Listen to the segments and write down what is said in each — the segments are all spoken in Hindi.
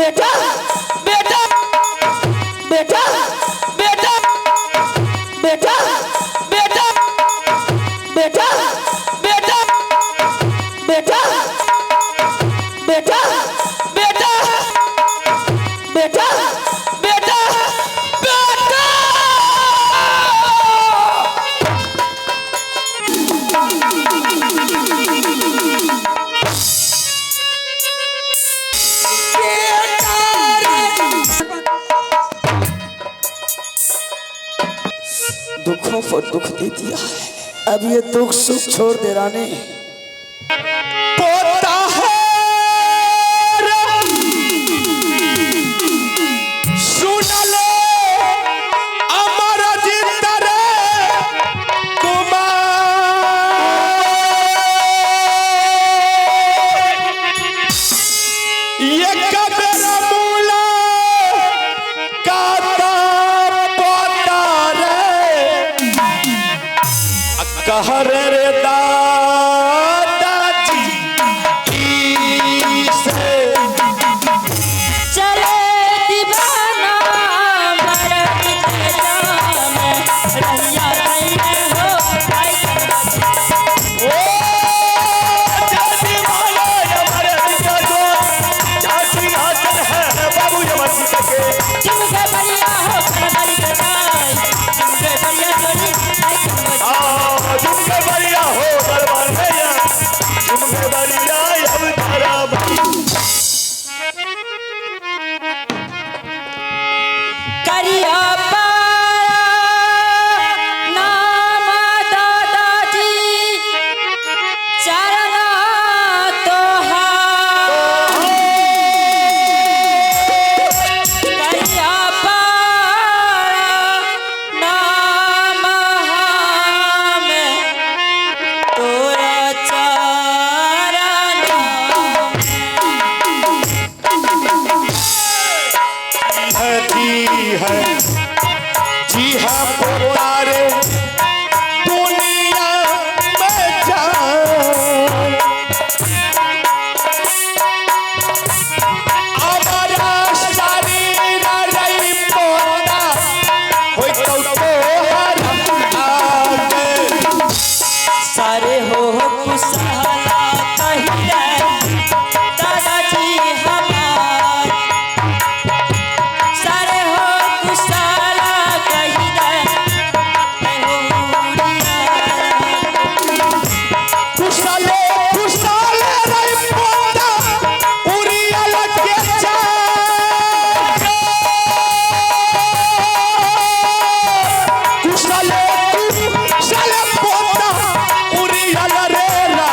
बेटा बेटा बेटा बेटा बेटा बेटा बेटा बेटा बेटा बेटा बेटा बेटा बेटा दुखों पर दुख दे दिया है, अब ये दुख सुख छोड़ दे रानी। पोता है सुन लो अमर जिंदर कुमार ये कबर मूला काता पोता रे कहर रे दादाजी से चले दीवाना मरद जाम रैया रैया हो भाई ओ जाति वाला हमारे का जो जाति हासिल है बाबू जमाती के तुमके बढ़िया हो बड़ी कटाई तुमके बढ़िया जोड़ी तुमके बढ़िया हो दरबार भैया तुमके बढ़िया अब तारा करिया नाम दादाजी चरना तोहार करिया नाम हमें तोरा चरना है जी हाँ पुकारे दुनिया में जान हमारा शरीर रही पोता होई तो आगे सारे हो कुशला कहिए दादाजी हमार सारे हो कुशला कहिए कुशले कुशले रही पोता उरिया लगे कुशले कुशले पोता उरिया लरेला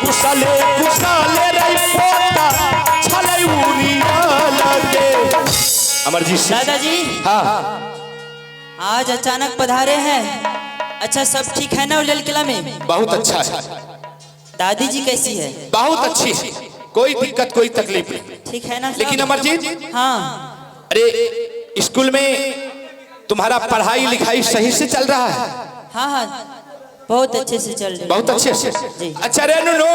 कुशले कुशले रही पोता छले उरिया लगे अमर जी दादाजी हाँ आज अचानक पधारे हैं। अच्छा सब ठीक है ना उलल किला में? बहुत अच्छा है दादी जी कैसी है? बहुत अच्छी है कोई दिक्कत कोई तकलीफ नहीं ठीक है ना सब? लेकिन अमरजीत हाँ अरे स्कूल में तुम्हारा पढ़ाई लिखाई सही से चल रहा है? हाँ हाँ बहुत अच्छे से चल रही है। बहुत अच्छे से जी। अच्छा रे नुनू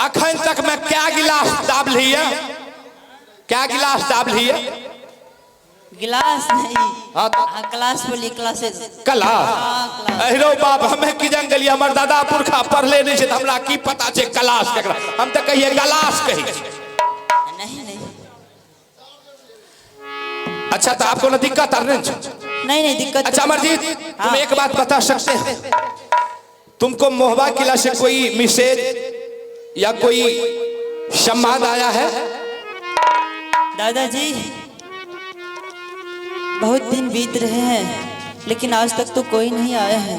अखन तक मैं क्या गिलास दाब लिया क्या गिलास दाब लिया गिलास नहीं हाँ क्लास बोली क्लासेस कला हाँ, क्लास। अहिरो बाप हमें की जंगली हमर दादा पुरखा पढ़ले नहीं छे त हमरा की पता छे क्लास केकरा हम त कहिए गलास कही नहीं नहीं अच्छा तो आपको ना दिक्कत नहीं नहीं दिक्कत अच्छा अमरजीत तुम हाँ। एक बात बता सकते हो तुमको मोहबा किला से कोई मैसेज या कोई संवाद आया है? दादाजी बहुत दिन बीत रहे हैं लेकिन आज तक तो कोई नहीं आया है।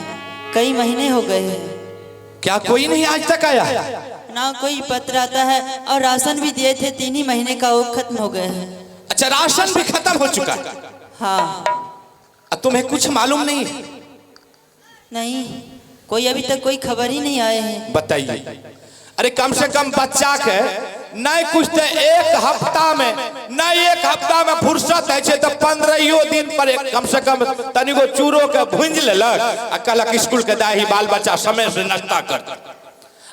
कई महीने हो गए हैं क्या कोई नहीं आज तक आया? ना कोई पत्र आता है और राशन भी दिए थे 3 ही महीने का वो खत्म हो गया है। अच्छा राशन भी खत्म हो चुका है? हाँ तुम्हें कुछ मालूम नहीं? नहीं कोई अभी तक कोई खबर ही नहीं आए हैं। बताइए अरे कम से कम बच्चा के नहीं कुछ तो एक हफ्ता में नहीं एक हफ्ता में फुर्सत है तो 15 दिन पर कम से कम तनिगो चूरो के भूंज लेलक आ कहलक स्कूल के दाही बाल बच्चा समय से नाश्ता कर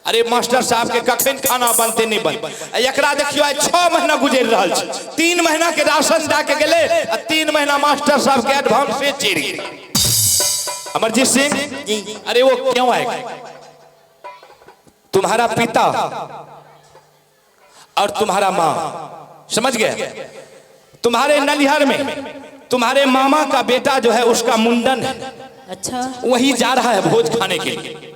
अरे मास्टर साहब के कखन खाना बनते नहीं बन एकरा देखियो 6 महीना गुजर रहा है 3 महीना के राशन दे के गेले 3 महीना मास्टर साहब के एडवांस से चेरी अमरजीत सिंह जी अरे वो क्यों आएगा तुम्हारा पिता और तुम्हारा माँ समझ गए तुम्हारे नलिहार में तुम्हारे मामा का बेटा जो है उसका मुंडन है अच्छा वही जा रहा है भोज खाने के लिए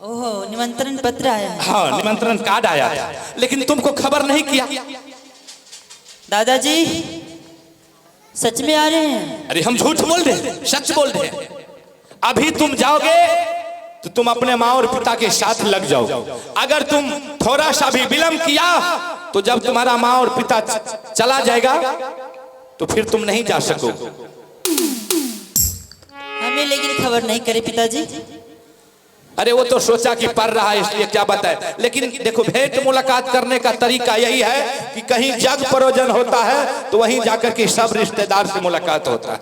ओहो निमंत्रण पत्र आया है। हाँ निमंत्रण कार्ड आया था लेकिन तुमको खबर नहीं किया दादाजी सच में आ रहे हैं? अरे हम झूठ बोल रहे हैं सच बोल रहे हैं अभी तुम जाओगे तो तुम अपने माँ और पिता के साथ लग जाओ अगर तुम थोड़ा सा भी विलंब किया तो जब तुम्हारा माँ और पिता चला जाएगा तो फिर तुम नहीं जा सकोगे हमें लेकिन खबर नहीं करे पिताजी। अरे वो तो सोचा कि पढ़ रहा है इसलिए क्या बताए लेकिन देखो भेंट मुलाकात करने का तरीका यही है कि कहीं जग परोजन होता है तो वहीं जाकर के सब रिश्तेदार से मुलाकात होता है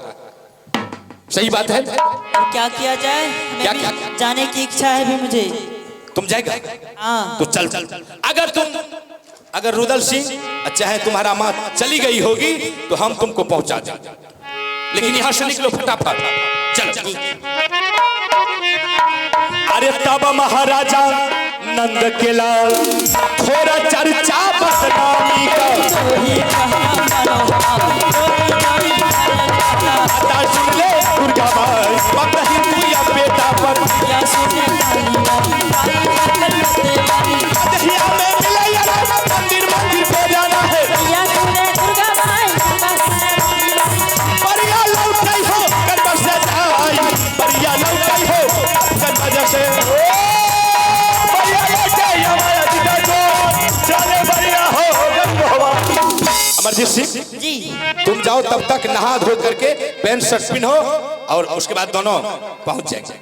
सही बात है तो क्या किया जाए? क्या- हमें क्या- भी जाने की इच्छा है भी मुझे। तुम जाएगा हाँ तो चल अगर रुदल सिंह चाहे तुम्हारा माँ चली गई होगी तो हम तुमको पहुंचा दें लेकिन यहां से निकलो फटाफट चलो अरे तब महाराजा नंद के लाल थोड़ा चर्चा बदनामी का आता सुन ले दुर्गा माई पता ही तू या बेटा पर दहिया में मिले यार मंदिर पे जाना है परिया लौटाई हो कर से जाई परिया लौटाई हो कर वजह से परिया लौटाई हमारा जिदा को चले परिया हो अमरजीत सिंह जी तुम जाओ तब तक नहा धो करके पैंट शर्ट पहनो और उसके बाद दोनों पहुंच जाएंगे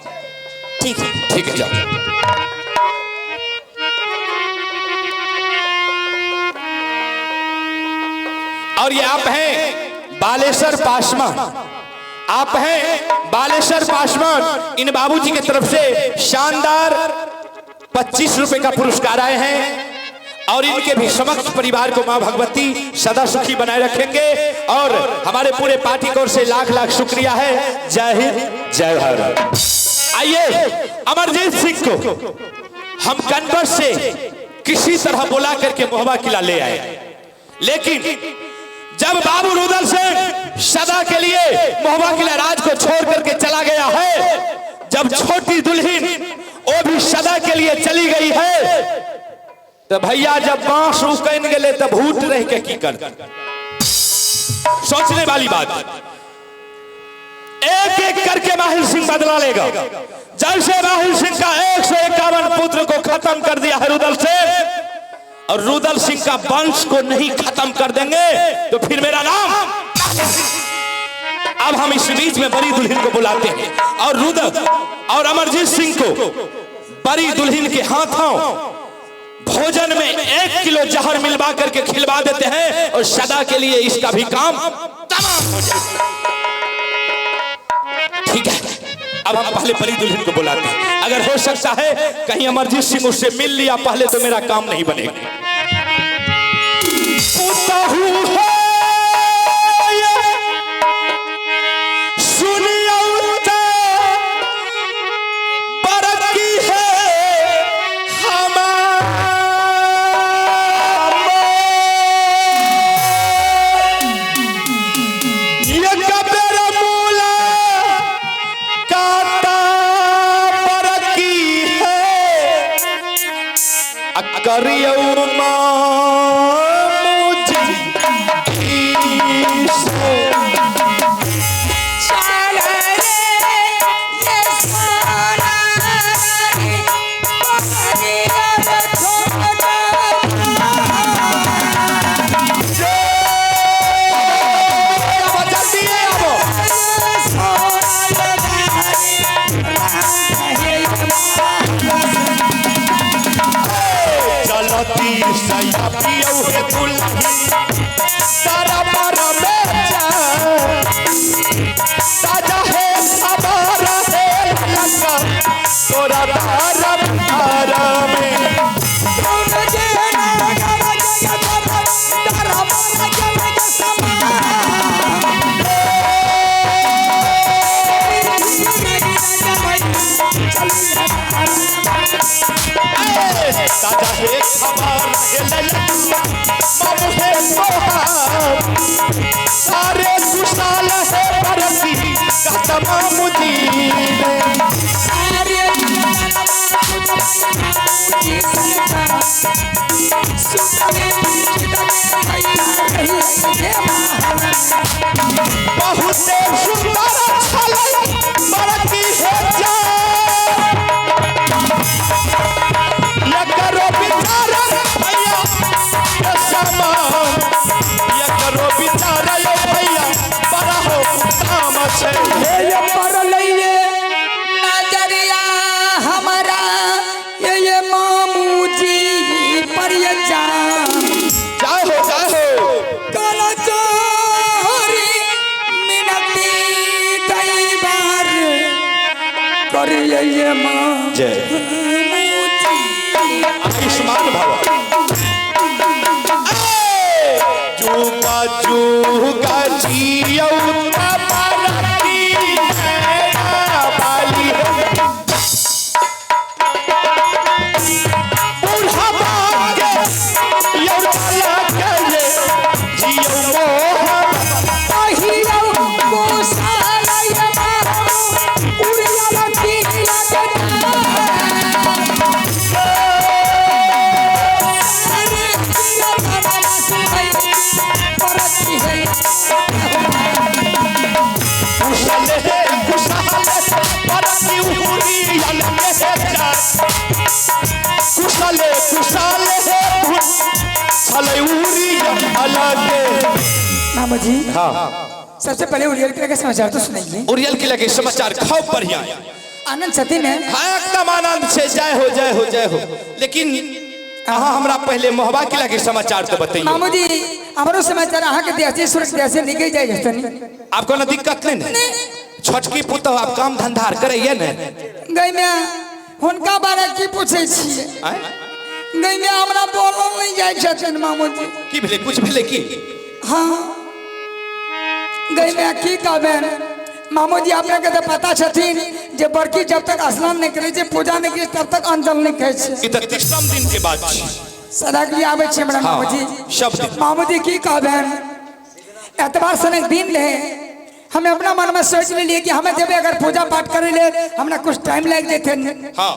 ठीक है जाओ और ये आप हैं बालेश्वर पासवान आप हैं बालेश्वर पासवान इन बाबूजी की तरफ से शानदार 25 रुपए का पुरस्कार आए हैं और इनके भी समस्त परिवार को मां भगवती सदा सुखी बनाए रखेंगे और हमारे पूरे पार्टी की ओर से लाख लाख शुक्रिया है जय हिंद जय भारत। आइए अमरजीत सिंह को हम कन्वर से किसी तरह बुला करके मोहबा किला ले आए लेकिन जब बाबू रुदल सिंह सदा के लिए मोहबा किला राज को छोड़ करके चला गया है जब छोटी दुल्हन वो भी सदा के लिए चली गई है तो भैया जब बांस उकन गए तब भूत रह के की कर सोचने वाली बात एक एक करके माहिर सिंह बदला लेगा जब से माहिर सिंह का 151 पुत्र को खत्म कर दिया है रुदल सिंह और रुदल सिंह का वंश को नहीं खत्म कर देंगे तो फिर मेरा नाम अब हम इस बीच में बड़ी दुल्हन को बुलाते हैं और रुदल और अमरजीत सिंह को बड़ी दुल्हन के हाथों भोजन में 1 किलो जहर मिलवा करके खिलवा देते हैं और सदा के लिए इसका भी काम तमाम हो जाए ठीक है अब हम पहले बड़ी दुल्हन को बुलाते हैं अगर हो सकता है कहीं अमरजीत सिंह उससे मिल लिया पहले तो मेरा काम नहीं बनेगा दादा हे खबर मामू हे सोहार सारे खुशहाल है बरसी का तमाम दीन बहुत सुंदर बरसी है ये करो बिचारा भैया ये सामान ये करो बिचारा ये भैया बड़ा हो काम से ये पर लइए नजरिया हमारा ये मामू जी पर ये जाओ कल चोरी मिनती कई बार करिए ये माँ जय आयुष्मान भव जुगा जुगा जियो तबरती है बाली बूढ़ा बागे यो चला गए जियो मोह पहियो गोसालय मामू उड़िया लती लगना मामा जी हाँ सबसे पहले उड़ियल किला के समाचार तो सुनाइए। उड़ियल किला के समाचार खूब बढ़िया है। आनंद सतीन है हाँ एकदम आनंद से जय हो लेकिन अहाँ हमरा पहले मोहबा किला के समाचार तो बताइए। मामू जी हमारो समाचार अहाँ के देश से सुरक्षित देश से निकल जाए जस्तनी आपको ना दिक्कत नहीं छोटकी पुतो आप काम धंधा करैये ने गई में हुनका बारे की पूछे छिए गई में हमरा बोलल नहीं जाय छथिन मामू जी की भेले कुछ भेले की हाँ गई में की कहबेन मामू जी आपने के तो पता छथिन जे बड़की जब तक स्नान नहीं करे पूजा नहीं करे तब तक अन्न जल नहीं खाए छे ई त 3 दिन के बाद सदागली आवे छे हमरा मामू जी शब्द मामू जी की कहबेन एतबार सने दिन ले हमें अपना मन में सोच लिए कि हमें जब अगर पूजा पाठ करे ले हमरा कुछ टाइम लग जेते हां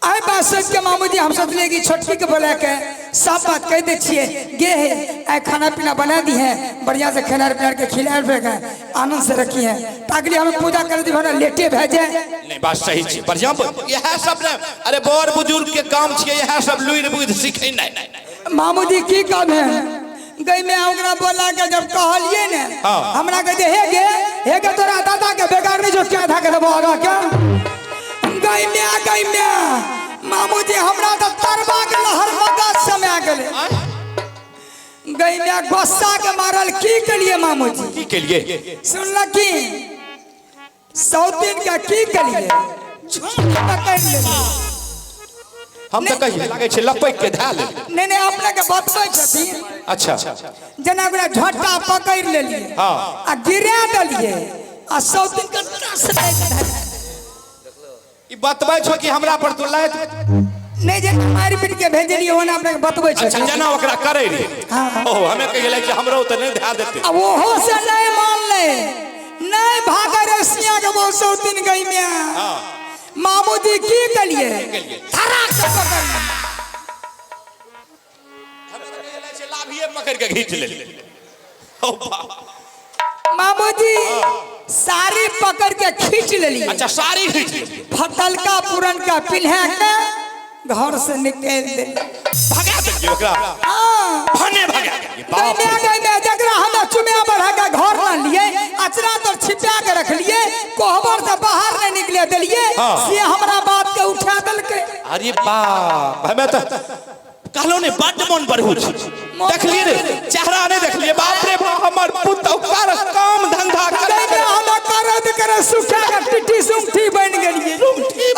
आई बात सोच के मामू जी हम सोचले कि छोटकी के बोला के सब बात कह दे छिए गे है आई खाना पीना बना दी है बढ़िया से खेला पिला के खिला फेंका आनंद से रखी है ताकि हमें पूजा कर दी भरा लेटे भेजे नहीं बात सही छी बढ़िया यह सब ने अरे बड़ बुजुर्ग के काम छिए यह सब लुइर बुझ सीखे नहीं मामू जी की काम है गई में ओकरा बोला के जब कहलिए ने हमरा कहते हे गे तोरा दादा के बेकार नहीं जो क्या था के देबो आगा क्या गई में मामू जी हमरा तो तरबा के लहर मगज समय आ गेले गई में गुस्सा के मारल की के लिए मामू जी की के लिए सुनल की 100 दिन का की के लिए झूठ पकड़ ले हम तो कहिए लागे छे लपक के धा ले नहीं अपने के बतबै छथिन अच्छा जना ओकरा झोटा पकड़ लेलिए हां आ गिरा देलिए आ 100 दिन के रस दे ई बतबै छो कि हमरा पर तो लायत नहीं जे मारी पीट के भेजलिए ओना अपने के बतबै छ अच्छा जना ओकरा करे रे हां ओ हमें कहिए कि हमरो त नहीं ध्यान देते अब ओहो से नहीं मान ले नहीं भागा रसिया के वो 100 दिन गई में हां मामू जी की कलिए धरा के पकड़ हमें कहिए छे लाभिए पकड़ के खींच ले ओ मामू जी साड़ी पकड़ के खींच लेलिए अच्छा साड़ी खींच ले फटलका पुरन का पिन्हा के घर से निकल दे भगा दे ओकरा हां भने भगा दे बाप गई में जकरा हम चुमिया बढ़ा के घर ना लिए अचरा तो छिपा के रख लिए कोहबर से बाहर नहीं निकले दिलिए से हमरा बात के उठा दल के अरे बाप हमें तो कहलो ने बड मन बढ़ू देख लिए रे चेहरा नहीं देख लिए बाप रे बाप हमर पुत कर काम धंधा करे हम करे सुखा के टिटी सुंठी बन गेलिए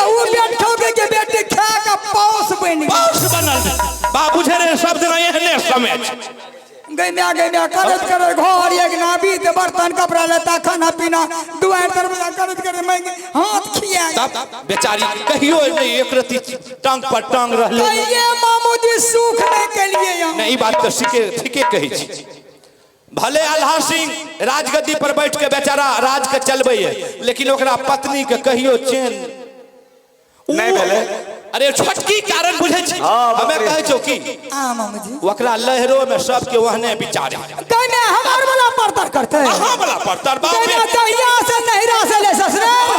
आ वो बैठो के बेटे खा के पौस बन पौस बनल बाबू झरे सब दिन एहने समय गई में करत घर एक नाबी ते बर्तन कपड़ा लेता खाना पीना दुआर दरवाजा करत करे मैं हाथ खिया तब बेचारी कहियो नहीं एक रति टांग पर टांग रहले ये मामूदी सुख नहीं के लिए नहीं बात तो ठीके कही छी भले अल्लाह सिंह राजगद्दी पर बैठ के बेचारा राज के चलबे है लेकिन ओकरा पत्नी के कहियो चैन नहीं भेले अरे छोटकी कारण बुझे छी हमें कहे छो की हां मामूजी ओकरा लहरों में सबके वहने बिचारे तने हमार वाला परतर करते हां वाला परतर बाप तने तहिया से नहिरा से ले ससुराल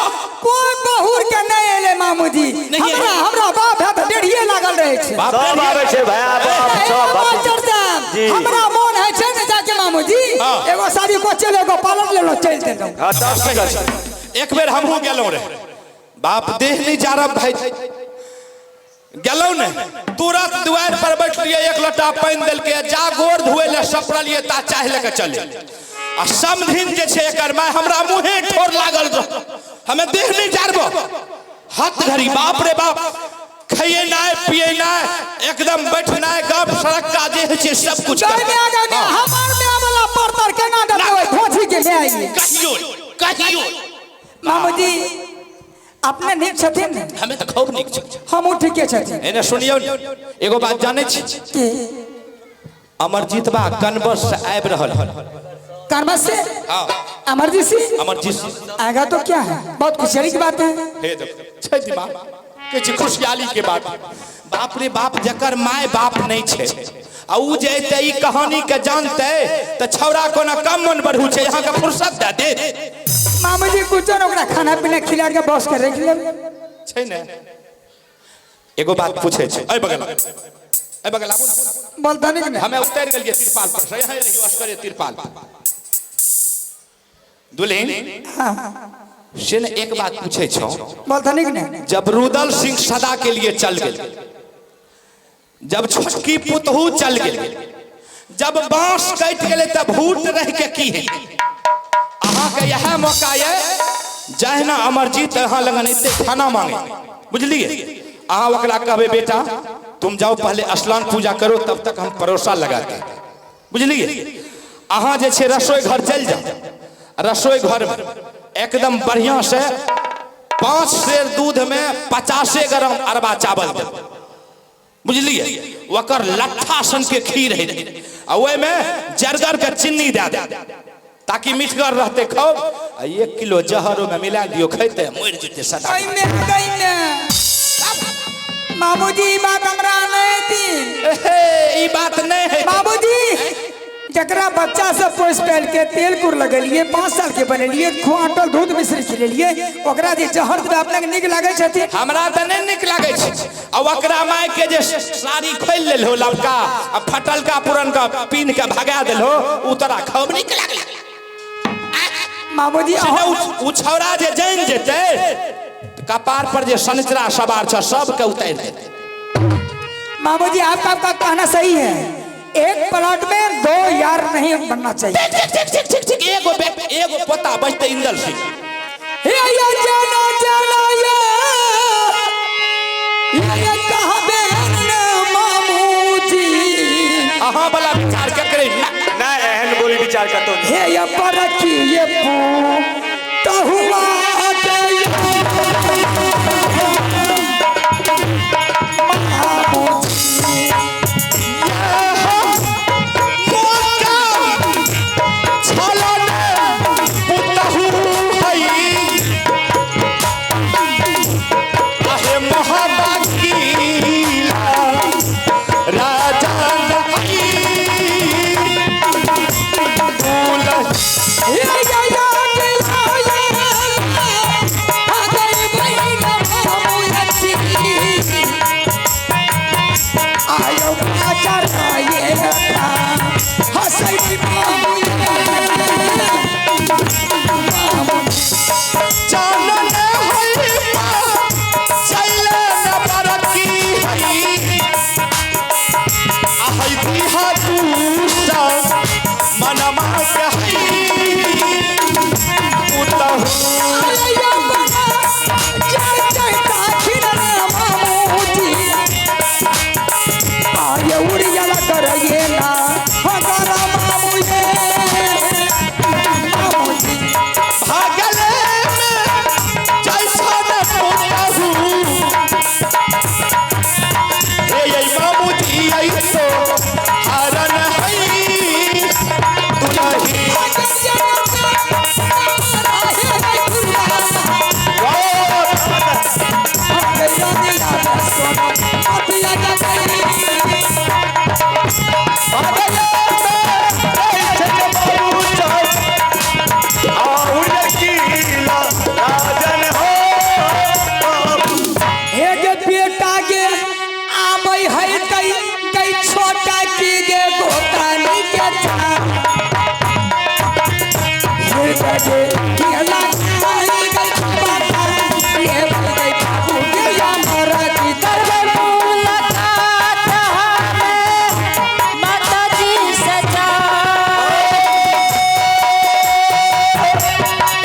कोई बहुर के नहीं ले मामूजी हमरा बाप है त डेढ़िए लागल रहे छे सब आवे छे भैया सब बात जी हमरा मन है छे न जाके मामूजी एगो शादी को चले एगो पालन ले लो चल दे हां तब एक बेर हमहु गेलो रे बाप देह नहीं जा रहा भाई गेलो ने तुरंत द्वार पर बैठ लिए एक लोटा पानी दल के जा गोर धोए ले सपरा लिए ता चाह लेके चले आ समधिन जे छे एकर माय हमरा मुंहे ठोर लागल हमें देह नहीं जारबो हाथ घड़ी बाप रे बाप खाइए ना पिए ना एकदम बैठना गप सड़क का जे छे सब कुछ हमार में वाला परतर केना देबो धोची के ले आइए कहियो मामूजी अपने निक छथिन हमें तो खूब निक छ हम ठीके छथिन एने सुनियो एगो बात जाने छी के अमरजीत बा कनबस से आब रहल कनबस से हां अमरजीत से आएगा तो क्या है बहुत खुशहाली की बात है हे छै दिमाग के छी खुशहाली के बात बाप रे बाप जकर माय बाप नहीं छे आ उ जेते ई कहानी के जानते त छौरा कोना कम मन बढ़ू छे यहां का फुर्सत दे मामूजी कुछ न ओकरा खाना पीना खिला के बस के रख ले छै ने एगो बात पूछे छै ए बगल आबू बोलता नहीं ने हमें उतर गेल तिरपाल पर से यहां रहियो अस्करे तिरपाल दुल्हन हां से ने एक बात पूछे छौ बोलता नहीं ने जब रुदल सिंह सदा के लिए चल गेल जब छोटकी पुतहू चल गेल जब बांस कट गेले तब भूत रह के की है अहाँ के यह मौका है जहना अमरजीत अहाँ लगन एते खाना मांगे बुझलिए अहाँ ओकरा कहबे बेटा तुम जाओ पहले स्नान पूजा करो तब तक हम परोसा लगाते बुझलिए अहाँ जे छे रसोई घर चल जाओ रसोई घर में एकदम बढ़िया से 5 सेर दूध में 50 ग्राम अरबा चावल दे बुझलिए ओकर लट्ठा सन के खीर है आ ओए में जरगर के चीनी दे दे ताकि मीठगर रहते खाओ 1 किलो जहरो में मिला दियो खैते मर जते सदा मामूजी बात हमरा नहीं थी ई बात नहीं है बाबूजी जकरा बच्चा से पोस पाल के तेल कुर लगलिए 5 साल के बनलिए क्वांटल दूध मिश्री खिलेलिए ओकरा जे जहर दे अपना निक लागे छथि हमरा त नहीं निक लागे छै आ ओकरा माय के जे साड़ी खोल लेलो लबका आ फटल का पुरन का पीन के भगा देलो उ तोरा खूब निक लागले मामूजी उ छौरा जे जान जेते कपार पर जे सनचरा सवार छ सब के उतार देते मामूजी आपका कहना सही है एक प्लॉट में 2 यार नहीं बनना चाहिए ठीक एगो पोता बचते इंदल सिंह ये जाना जाना ये कहबे न मामूजी अहाँ वाला विचार के करे ना एहन बोली विचार का तो हे ये परखी ये तो हुआ के ये लगाई गई बाबा ये गई बाबू के हमारा की करवे मुलाकात हमें माता जी से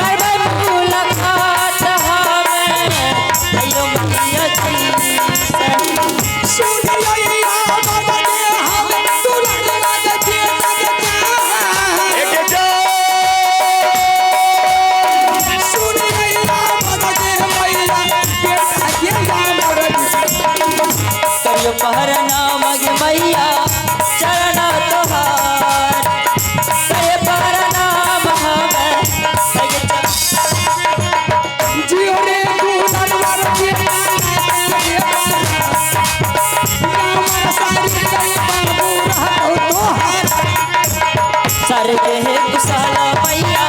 करवे मुलाकात हमें अयो मैया जी से सुन लिया बाबा के हम दुल्हन लगे के एक जा सुन लिया बाबा के मैया बेटा के हमारा करियो पहर नाम गे मैया चरण तोहार करे पहर नाम हमें सगे जियो रे दुल्हन वाला के हमारा सारी गई बाबू रहो तोहार सर के कुशाला मैया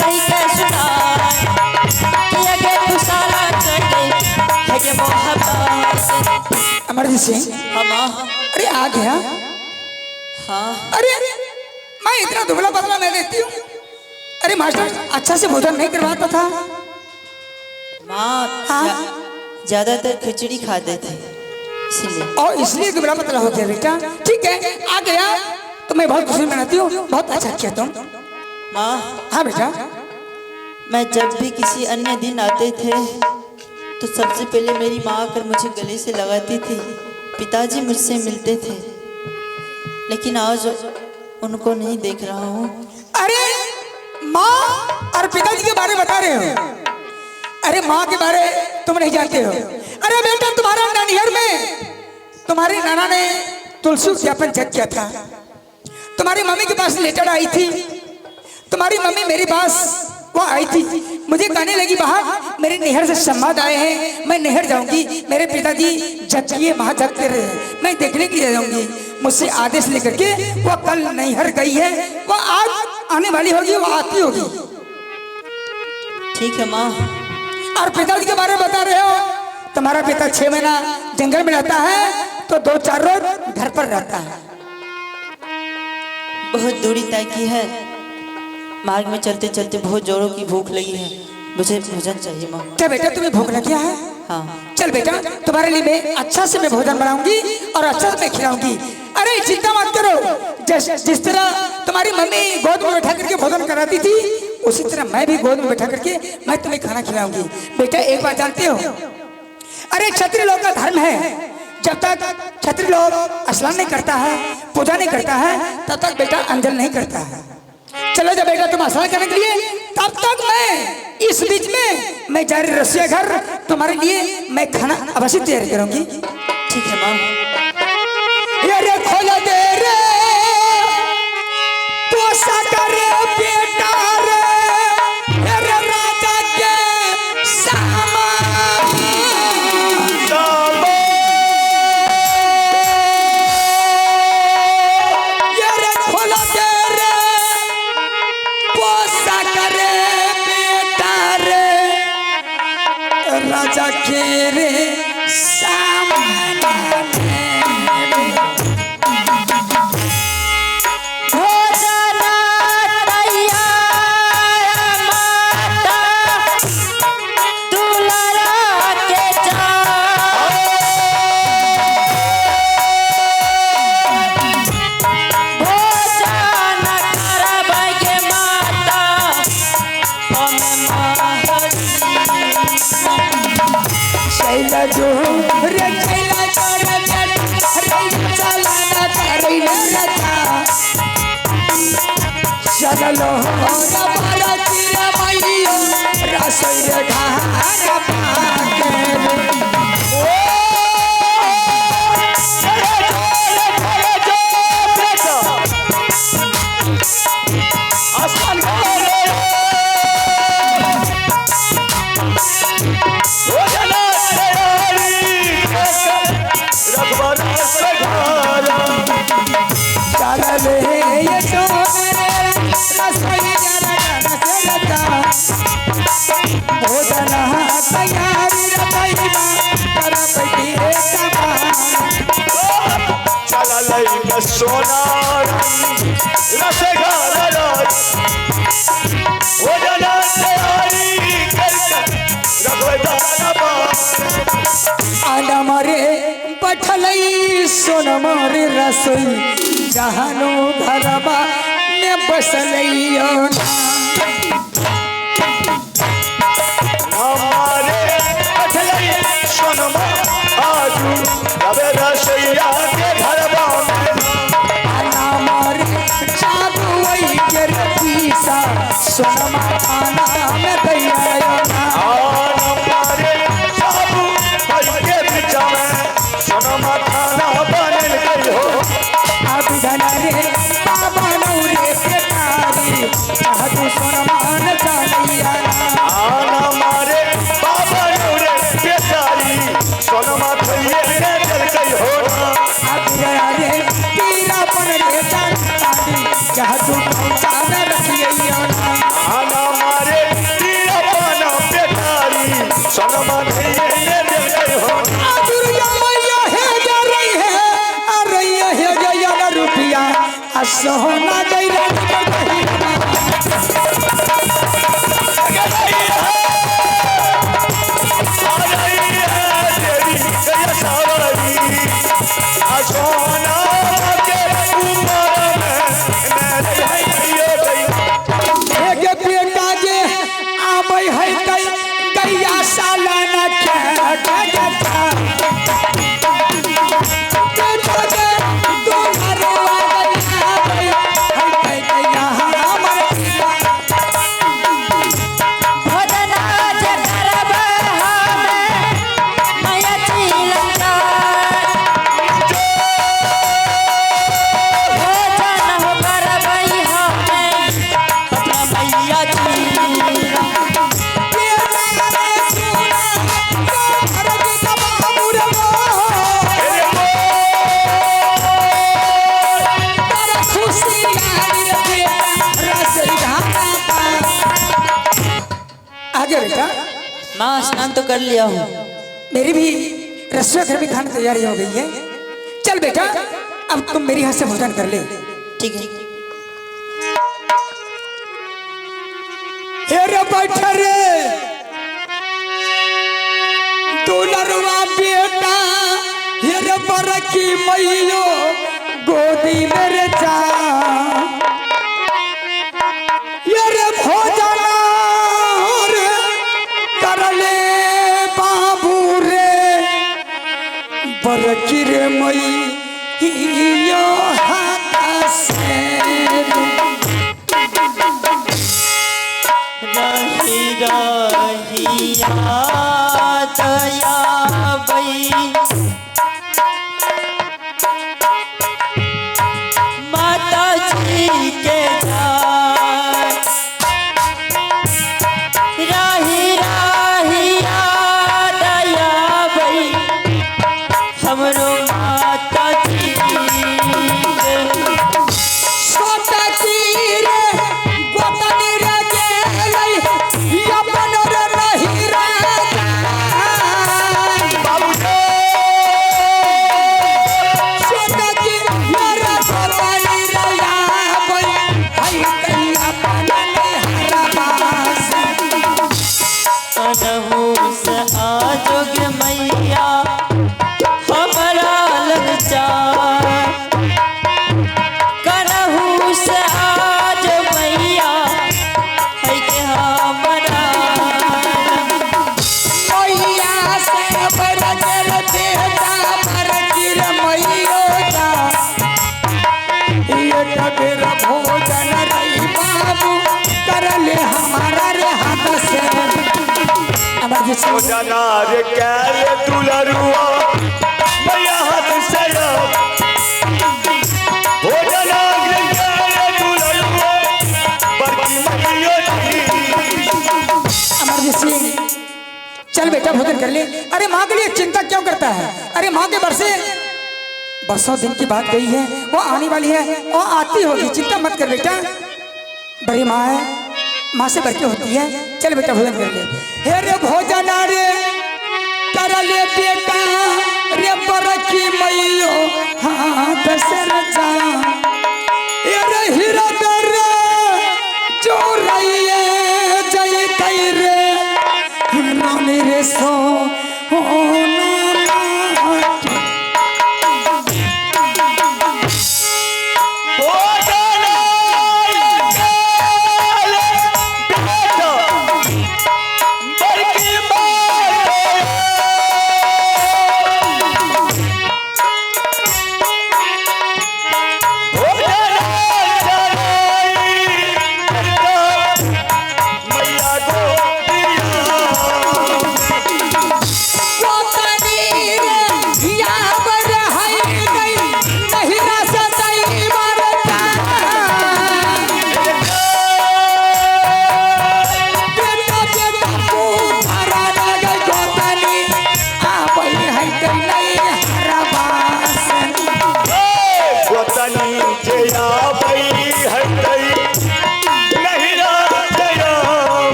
कहीं के सुनाए किया के कुशाला चढ़े है के मोहब्बत अमरजीत सिंह हम अरे आ गया हाँ अरे मैं इतना दुबला पतला मैं देखती हूँ अरे मास्टर अच्छा से भोजन नहीं करवाता था माँ हाँ। ज्यादातर खिचड़ी खाते थे इसलिए और इसलिए दुबला पतला हो गया बेटा ठीक है आ गया तो मैं बहुत खुशी मनाती हूँ बहुत अच्छा किया तुम माँ हाँ बेटा मैं जब भी किसी अन्य दिन आते थे तो सबसे पहले मेरी माँ आकर मुझे गले से लगाती थी पिताजी मुझसे मिलते थे लेकिन आज उनको नहीं देख रहा हूँ अरे माँ और पिताजी के बारे बता रहे हो अरे माँ के बारे तुम नहीं जानते हो अरे बेटा तुम्हारा नानियर में तुम्हारी नाना ने तुलसी ज्ञापन चेक किया था तुम्हारी मम्मी के पास लेटर आई थी तुम्हारी मम्मी मेरे पास वो आई थी मुझे कहने लगी बाहर मेरे नहर से संवाद आए हैं मैं नहर जाऊंगी मेरे पिताजी जगतिये वहां जगते रहे मैं देखने के लिए जाऊंगी मुझसे आदेश लेकर के वो कल नहर गई है वो आज आने वाली होगी वो आती होगी ठीक है माँ और पिताजी के बारे में बता रहे हो तुम्हारा पिता 6 महीना जंगल में रहता है तो 2-4 रोज घर पर रहता है बहुत दूरी तय की है मार्ग में चलते चलते बहुत जोरों की भूख लगी है मुझे भोजन चाहिए माँ क्या बेटा तुम्हें भूख लगी है हाँ चल बेटा तुम्हारे लिए मैं अच्छा से मैं भोजन बनाऊंगी और अच्छा से मैं खिलाऊंगी अरे चिंता मत करो जिस तरह तुम्हारी मम्मी गोद में बैठा करके भोजन कराती थी उसी तरह मैं भी गोद में बैठा करके मैं तुम्हें खाना खिलाऊंगी बेटा एक बात जानते हो अरे क्षत्रिय लोग का धर्म है जब तक क्षत्रिय लोग स्नान नहीं करता है पूजा नहीं करता है तब तक बेटा अंजल नहीं करता है चलो जब बेटा तुम स्नान करने के लिए तब तक मैं इस बीच में मैं जा रही रसिया घर तुम्हारे लिए मैं खाना अवश्य तैयार करूंगी ठीक है माँ ये खोला दे रे पोसा करे बेटा रे रे राजा के सामान ये रे खोला दे रे पोसा करे बेटा रे राजा के रे सामान जो रे चला चला चला करेला रचा चलो होरा बारा तेरा मैया रसोई रे घर पाके आसमान चले ये रसोई भोजन तैयारी रखैबा कर बैठी रे चला लई सोना रसे घर राज भोजन सोन मोरे रसोई जहानो घरबा में बसलैयो हमारे अठलैया सोनमा आजू रवे रसैया के घरबा आना मारे जादू वही के पीसा सोनमा खाना में दैया हमारे साबू भाई के बिचा में सोनमा खाना बनल गई हो अब धनरे बाबा नौरे के कारी जादू सोनमा न जानिया आना मारे बाबा नौरे बेचारी सोनमा थैये ने चल गई हो अब धनरे पीरा पन रे जानी जादू खाना रखिया आना मारे तीरा पाना बेचारी सोनमा थैये ने चल गई हो दुर्गा मैया है जा रही है आ रही है जा या रुपया आ सोना दे रही के बेटा जे आबै है कई गैया सालाना के बेटा जे दो घरवा आबै है कई गैया हमर भोजना जे करबे हमे मैया चिलंका भोजन हो करबे हमे अपना मैया चिलंका आगे बेटा माँ स्नान तो कर लिया हूँ। मेरी भी रसोई घर में खाने की तैयारी हो गई है चल बेटा अब तुम मेरी हाथ से भोजन कर ले ठीक है। हे रे बैठा रे दुलरवा बेटा हे रे बरकी मैयो गोदी मेरे जा ये रे भोजन रे करले बाबू रे बरकी रे मैयो हाथ से रही रही याद आबै माता जी के जाय रही रही याद आबै हमरो माता जी के। छोटा कीरे गोतनी रे गेलै अपन रे नहीं राजा छोटा की मेरा गोतनी रे आबै हई कई अपन नहीं हरबास अनहु से आजोग मैया हमरा लग जा करहु से आज मैया है के हमरा मैया से बरकर देता बरकिर मैयो जा ये टबेर भोजन रही बाबू कर ले हमारा रे हाथ से हमार जी से जना रे कैले दुलरुआ मैया हाथ से हो जना रे कैले दुलरुआ बरकी मैया जी हमार जी से चल बेटा भोजन कर ले अरे माँ के लिए चिंता क्यों करता है अरे माँ के बरसों दिन की बात गई है वो आने वाली है वो आती होगी चिंता मत कर बेटा बड़ी माँ है माँ से बढ़ के होती है चल बेटा भोजन कर ले हे रे भोजन रे कर ले बेटा रे बरकी मैयो हाथ से रचा हे रे हीरा रे जो रहिए जय कई रे रानी रे सो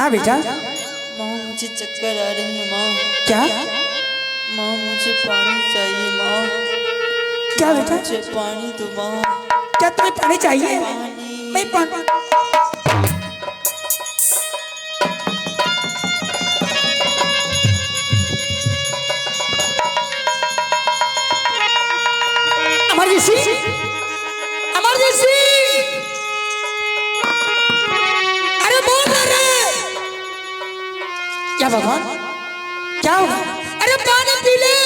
हाँ बेटा। माँ मुझे चक्कर आ रही है माँ। क्या? माँ मुझे पानी चाहिए माँ। क्या बेटा? मुझे पानी दो माँ। क्या तुम्हें पानी चाहिए? पानी। मैं पानी। इमरजेंसी, इमरजेंसी, अरे बोल रे। क्या भगवान, क्या होगा? अरे पानी पी ले।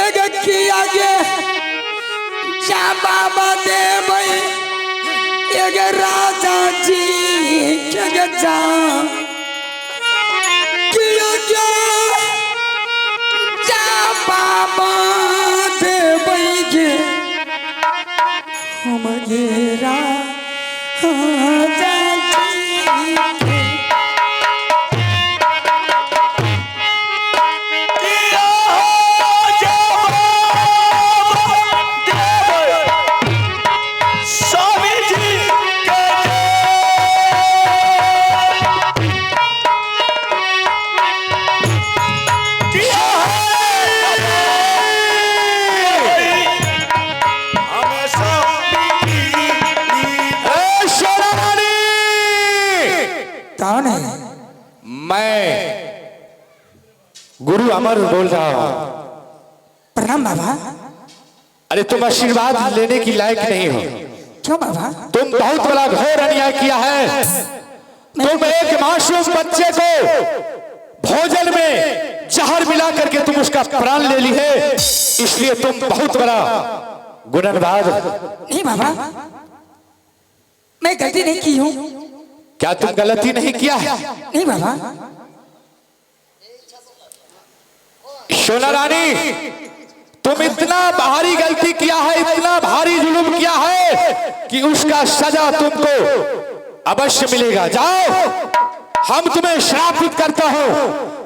एक की आगे जा बाबा दे भाई, एक राजा जी क्या जा किया बाबा दे बैगे हम गेरा कौन है? मैं गुरु अमर बोल रहा हूं। प्रणाम बाबा। अरे तुम आशीर्वाद लेने की लायक नहीं हो। क्यों बाबा? तुम बहुत बड़ा घोर अन्याय किया है। तुम एक मासूम बच्चे को भोजन में जहर मिला करके तुम उसका प्राण ले ली है, इसलिए तुम बहुत बड़ा गुनहगार। नहीं बाबा, मैं गलती नहीं की हूँ। क्या तुम गलती नहीं किया है? नहीं बाबा। सोना रानी, तुम इतना भारी गलती किया है, इतना भारी जुल्म किया है कि उसका सजा तुमको अवश्य मिलेगा। जाओ, हम तुम्हें श्रापित करता हूं,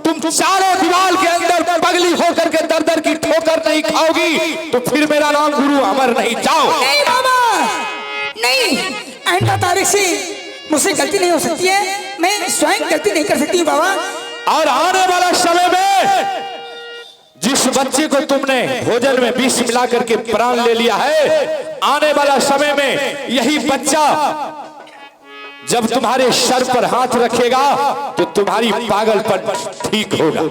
तुम चारों दीवार के अंदर पगली होकर के दर दर की ठोकर नहीं खाओगी तो फिर मेरा नाम गुरु अमर नहीं। जाओ। नहीं बाबा, नहीं, आइंदा तारीख से मुझसे गलती नहीं हो सकती है। मैं स्वयं गलती नहीं कर सकती बाबा। और आने वाला समय में जिस बच्चे को तुमने भोजन में विष मिला करके प्राण ले लिया है, आने वाला समय में यही बच्चा जब तुम्हारे सर पर हाथ रखेगा तो तुम्हारी पागलपन ठीक होगा।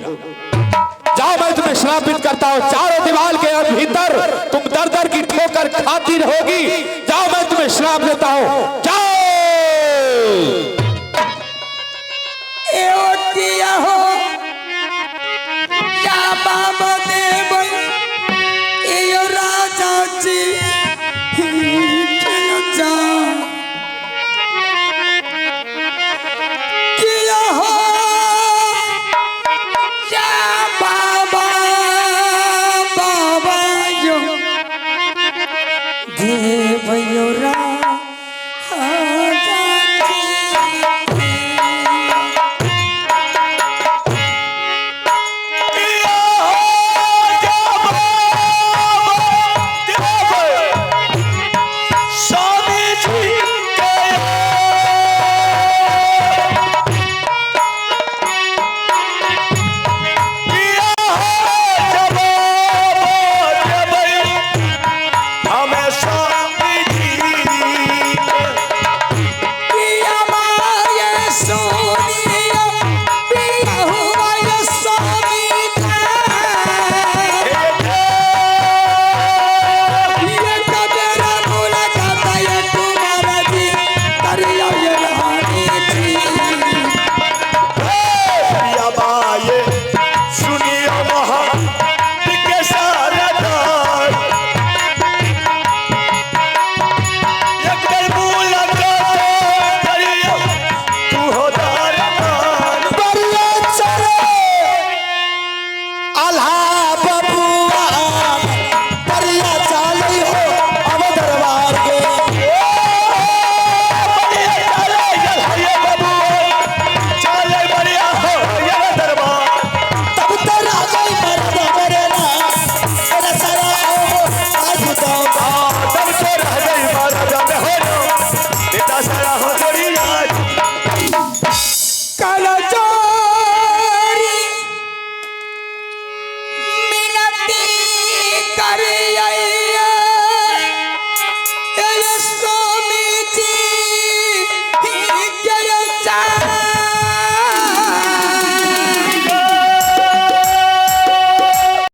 जाओ, मैं तुम्हें श्रापित करता हूं, चारों दीवार के भीतर तुम दर दर की ठोकर खाती रहोगी। जाओ, मैं तुम्हें श्राप देता हूं, जाओ।